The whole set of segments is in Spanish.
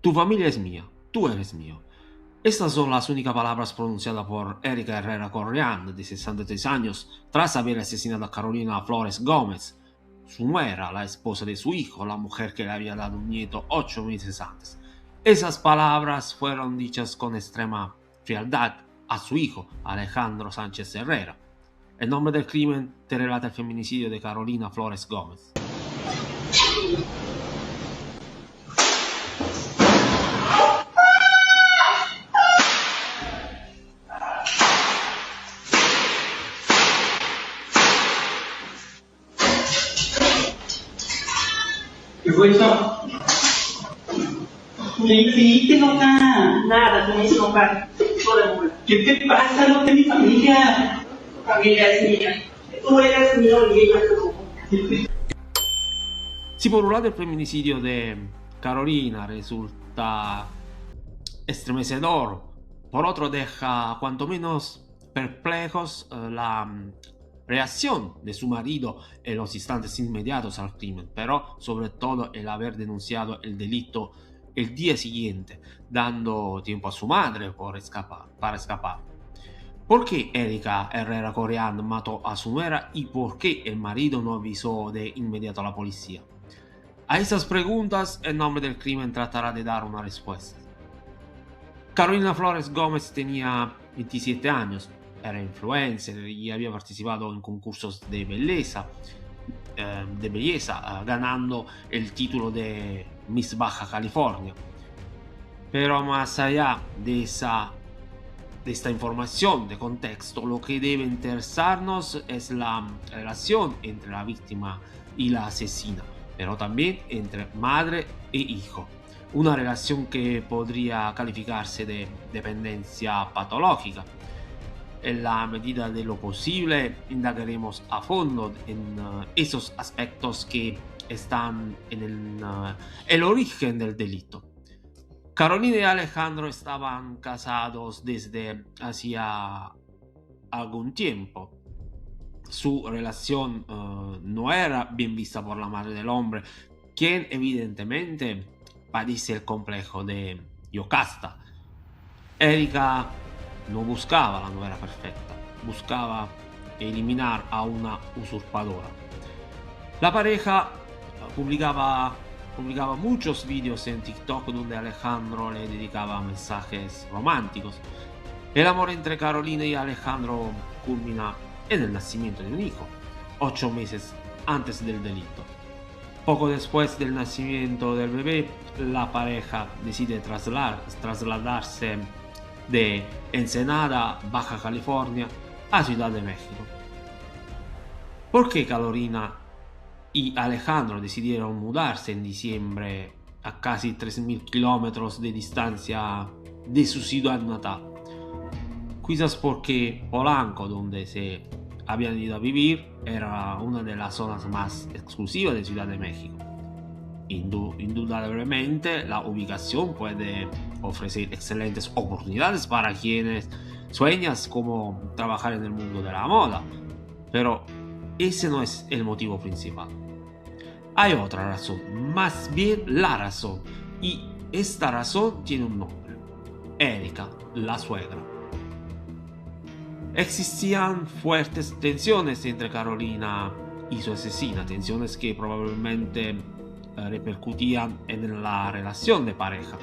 Tu familia es mía, tú eres mío. Estas son las únicas palabras pronunciadas por Erika Herrera Correan, de 63 años, tras haber asesinado a Carolina Flores Gómez, su nuera, la esposa de su hijo, la mujer que le había dado un nieto 8 meses antes. Esas palabras fueron dichas con extrema frialdad a su hijo, Alejandro Sánchez Herrera. El nombre del crimen te relata el feminicidio de Carolina Flores Gómez. ¿Qué fue eso? ¿Qué hiciste, loca? Nada, como dice local, todo mula. ¿Qué te pasa, loca, de mi familia? Tu familia es mía. Tú eres mío y ella es tu. Si por un lado el feminicidio de Carolina resulta estremecedor, por otro deja cuanto menos perplejos la reacción de su marido en los instantes inmediatos al crimen, pero sobre todo el haber denunciado el delito el día siguiente, dando tiempo a su madre para escapar. ¿Por qué Erika Herrera Correan mató a su nuera y por qué el marido no avisó de inmediato a la policía? A estas preguntas, el nombre del crimen tratará de dar una respuesta. Carolina Flores Gómez tenía 27 años, era influencer y había participado en concursos de belleza, ganando el título de Miss Baja California. Pero más allá de esta información de contexto, lo que debe interesarnos es la relación entre la víctima y la asesina, pero también entre madre e hijo. Una relación que podría calificarse de dependencia patológica. En la medida de lo posible, indagaremos a fondo en esos aspectos que están en el origen del delito. Carolina y Alejandro estaban casados desde hacía algún tiempo. Su relación no era bien vista por la madre del hombre, quien evidentemente padece el complejo de Yocasta. Erika no buscaba la nuera perfecta, buscaba eliminar a una usurpadora. La pareja publicaba muchos vídeos en TikTok donde Alejandro le dedicaba mensajes románticos. El amor entre Carolina y Alejandro culmina en el nacimiento de un hijo, 8 meses antes del delito. Poco después del nacimiento del bebé, la pareja decide trasladarse de Ensenada, Baja California, a Ciudad de México. ¿Por qué Carolina y Alejandro decidieron mudarse en diciembre a casi 3.000 kilómetros de distancia de su ciudad natal? Quizás porque Polanco, donde se habían ido a vivir, era una de las zonas más exclusivas de Ciudad de México. Indudablemente la ubicación puede ofrecer excelentes oportunidades para quienes sueñan como trabajar en el mundo de la moda, pero ese no es el motivo principal. Hay otra razón, más bien la razón, y esta razón tiene un nombre: Erika, la suegra. Existían fuertes tensiones entre Carolina y su asesina, tensiones que probablemente repercutían en la relación de pareja.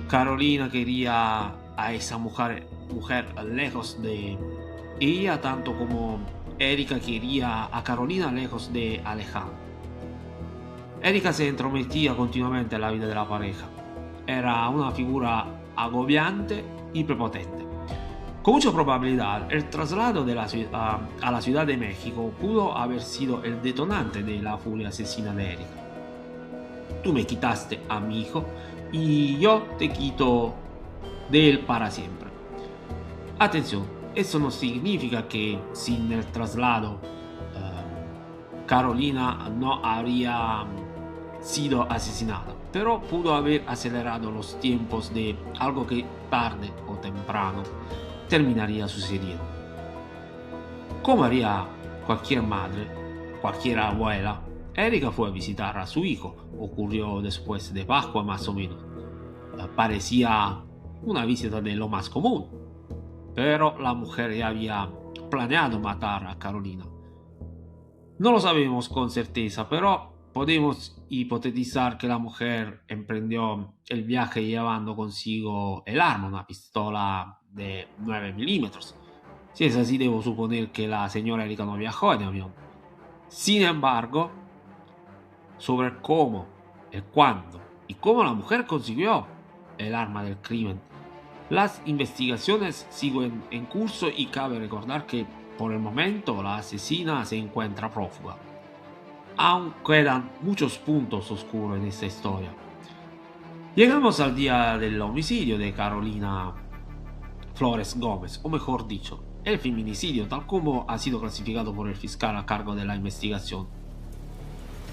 Carolina quería a esa mujer lejos de ella, tanto como Erika quería a Carolina lejos de Alejandro. Erika se entrometía continuamente en la vida de la pareja. Era una figura agobiante y prepotente. Con mucha probabilidad, el traslado a la Ciudad de México pudo haber sido el detonante de la furia asesina de Erika. Tú me quitaste a mi hijo y yo te quito de él para siempre. Atención, eso no significa que sin el traslado Carolina no habría sido asesinada, pero pudo haber acelerado los tiempos de algo que tarde o temprano terminaría sucediendo. Como haría cualquier madre, cualquier abuela, Erika fue a visitar a su hijo. Ocurrió después de Pascua más o menos. parecía una visita de lo más común, pero la mujer ya había planeado matar a Carolina. No lo sabemos con certeza, pero podemos hipotetizar que la mujer emprendió el viaje llevando consigo el arma, una pistola de 9 milímetros. Si es así, debo suponer que la señora Erika no viajó en avión. Sin embargo, sobre cómo, el cuándo y cómo la mujer consiguió el arma del crimen, las investigaciones siguen en curso y cabe recordar que por el momento la asesina se encuentra prófuga. Aún quedan muchos puntos oscuros en esta historia. Llegamos al día del homicidio de Carolina Flores Gómez, o mejor dicho, el feminicidio tal como ha sido clasificado por el fiscal a cargo de la investigación.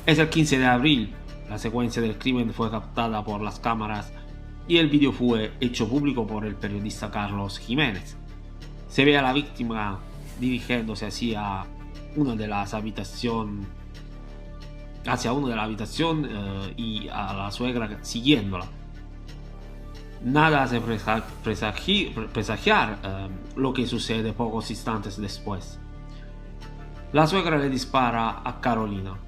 Es el 15 de abril, la secuencia del crimen fue captada por las cámaras y el video fue hecho público por el periodista Carlos Jiménez. Se ve a la víctima dirigiéndose hacia una de las habitaciones y a la suegra siguiéndola. Nada hace presagiar lo que sucede pocos instantes después. La suegra le dispara a Carolina.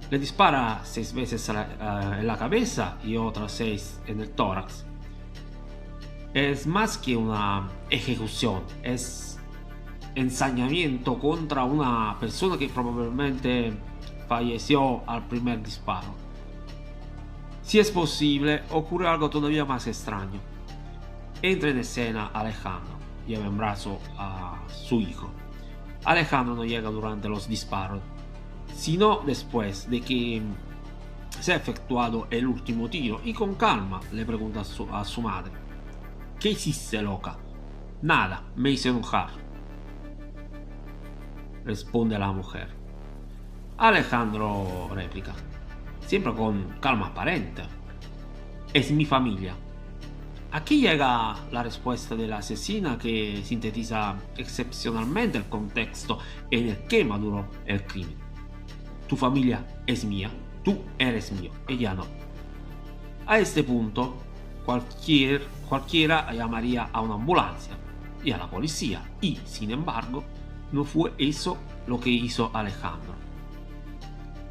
Le dispara 6 veces en la cabeza y otras 6 en el tórax. Es más que una ejecución, es ensañamiento contra una persona que probablemente falleció al primer disparo. Si es posible, ocurre algo todavía más extraño. Entra en escena Alejandro, lleva en brazo a su hijo. Alejandro no llega durante los disparos, sino después de que se ha efectuado el último tiro y con calma le pregunta a su madre: ¿qué hiciste, loca? Nada, me hice enojar, responde la mujer. Alejandro replica, siempre con calma aparente: es mi familia. Aquí llega la respuesta de la asesina que sintetiza excepcionalmente el contexto en el que maduró el crimen. Tu familia es mía, tú eres mío, ella no. A este punto, cualquiera llamaría a una ambulancia y a la policía, y sin embargo, no fue eso lo que hizo Alejandro.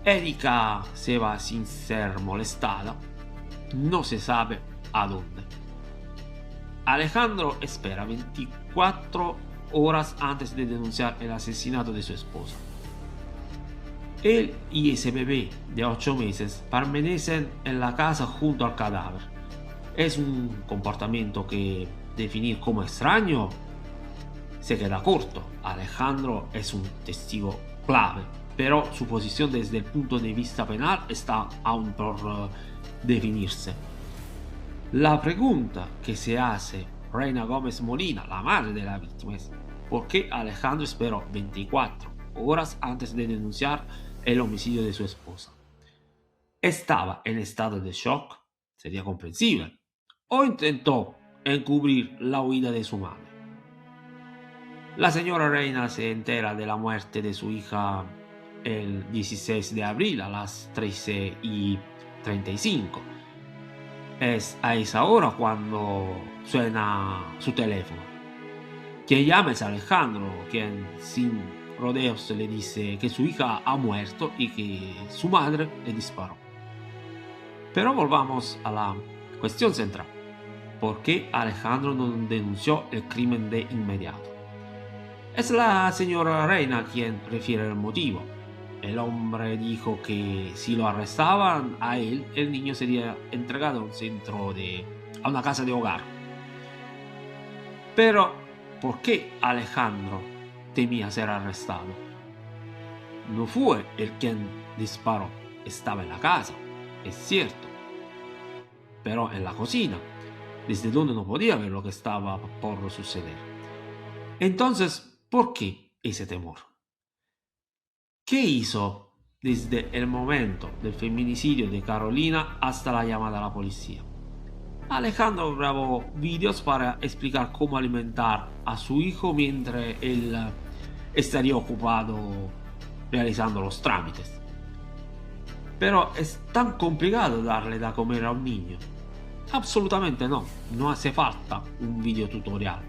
Erika se va sin ser molestada, no se sabe a dónde. Alejandro espera 24 horas antes de denunciar el asesinato de su esposa. Él y ese bebé de 8 meses permanecen en la casa junto al cadáver. Es un comportamiento que definir como extraño se queda corto. Alejandro es un testigo clave, pero su posición desde el punto de vista penal está aún por definirse. La pregunta que se hace Reina Gómez Molina, la madre de la víctima, es ¿por qué Alejandro esperó 24 horas antes de denunciar el homicidio de su esposa? ¿Estaba en estado de shock? Sería comprensible. ¿O intentó encubrir la huida de su madre? La señora Reina se entera de la muerte de su hija el 16 de abril a las 13:35. Es a esa hora cuando suena su teléfono. Quien llama es Alejandro, quien sin rodeos le dice que su hija ha muerto y que su madre le disparó. Pero volvamos a la cuestión central. ¿Por qué Alejandro no denunció el crimen de inmediato? Es la señora Reina quien refiere el motivo. El hombre dijo que si lo arrestaban a él, el niño sería entregado a una casa de hogar. Pero, ¿por qué Alejandro temía ser arrestado? No fue él quien disparó, estaba en la casa, es cierto, pero en la cocina, desde donde no podía ver lo que estaba por suceder. Entonces, ¿por qué ese temor? ¿Qué hizo desde el momento del feminicidio de Carolina hasta la llamada a la policía? Alejandro grabó vídeos para explicar cómo alimentar a su hijo mientras él estaría ocupado realizando los trámites. Pero es tan complicado darle de comer a un niño. Absolutamente no, no hace falta un video tutorial.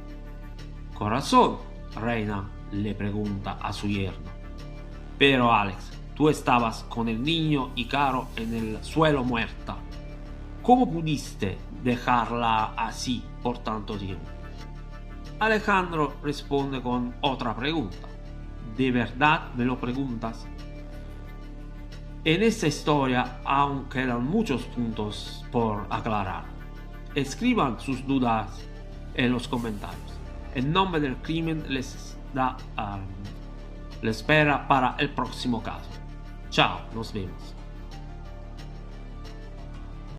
Corazón, Reina le pregunta a su yerno. Pero Alex, tú estabas con el niño y Caro en el suelo muerta. ¿Cómo pudiste dejarla así por tanto tiempo? Alejandro responde con otra pregunta. ¿De verdad me lo preguntas? En esta historia aún quedan muchos puntos por aclarar. Escriban sus dudas en los comentarios. En nombre del crimen les espera para el próximo caso. Chao, nos vemos.